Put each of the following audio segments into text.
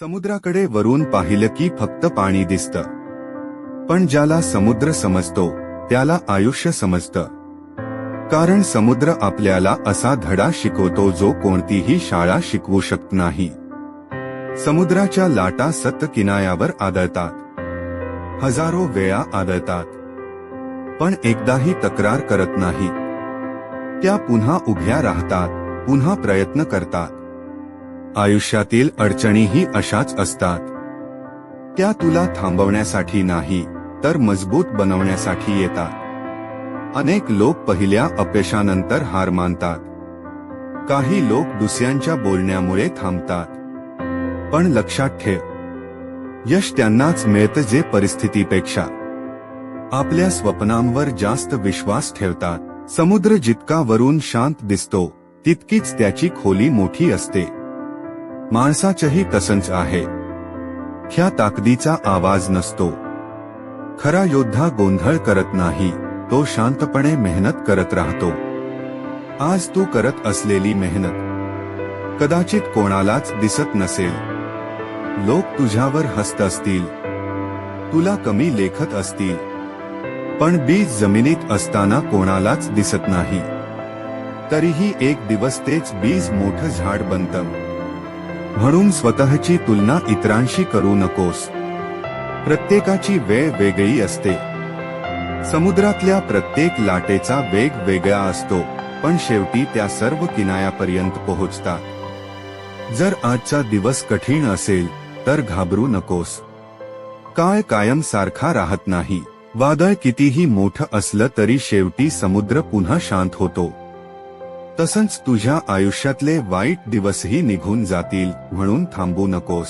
समुद्राकडे वरून पाहिलं की फक्त पाणी दिसतं, पण ज्याला समुद्र समजतो त्याला आयुष्य समजतं. कारण समुद्र आपल्याला असा धडा शिकवतो जो कोणतीही शाळा शिकवू शकत नाही. समुद्राच्या लाटा सतत किनाऱ्यावर आदळतात, हजारो वेळा आदळतात, पण एकदाही तक्रार करत नाहीत. त्या पुन्हा उभ्या राहतात, पुन्हा प्रयत्न करतात. आयुष्यातील अडचणीही अशाच असतात. त्या तुला थांबवण्यासाठी नाही तर मजबूत बनवण्यासाठी येतात. अनेक लोक पहिल्या अपयशानंतर हार मानतात. काही लोक दुसऱ्यांच्या बोलण्यामुळे थांबतात. पण लक्षात ठेव, यश त्यांनाच मिळतं जे परिस्थितीपेक्षा आपल्या स्वप्नांवर जास्त विश्वास ठेवतात. समुद्र जितका वरून शांत दिसतो तितकीच त्याची खोली मोठी असते. माणसाचंही तसंच आहे. ह्या ताकदीचा आवाज नसतो. खरा योद्धा गोंधळ करत नाही, तो शांतपणे मेहनत करत राहतो. आज तू करत असलेली मेहनत कदाचित कोणालाच दिसत नसेल. लोक तुझ्यावर हसत असतील, तुला कमी लेखत असतील, पण बीज जमिनीत असताना कोणालाच दिसत नाही. तरीही एक दिवस तेच बीज मोठं झाड बनतं. म्हणून स्वतःची तुलना इतरांशी करू नकोस. प्रत्येकाची वेळ वेगळी असते. समुद्रातल्या प्रत्येक लाटेचा वेग वेगळा असतो, पण शेवटी त्या सर्व किनाऱ्यापर्यंत पोहोचतात. जर आजचा दिवस कठीण असेल तर घाबरू नकोस. काळ कायम सारखा राहत नाही. वादळ कितीही मोठं असलं तरी शेवटी समुद्र पुन्हा शांत होतो. तसंच तुझ्या आयुष्यातले वाईट दिवसही निघून जातील, म्हणून थांबू नकोस.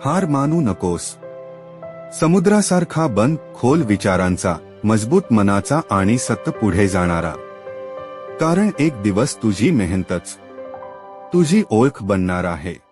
हार मानू नकोस. समुद्रासारखा बंद खोल विचारांचा, मजबूत मनाचा आणि सतत पुढे जाणारा. कारण एक दिवस तुझी मेहनतच तुझी ओळख बनणार आहे.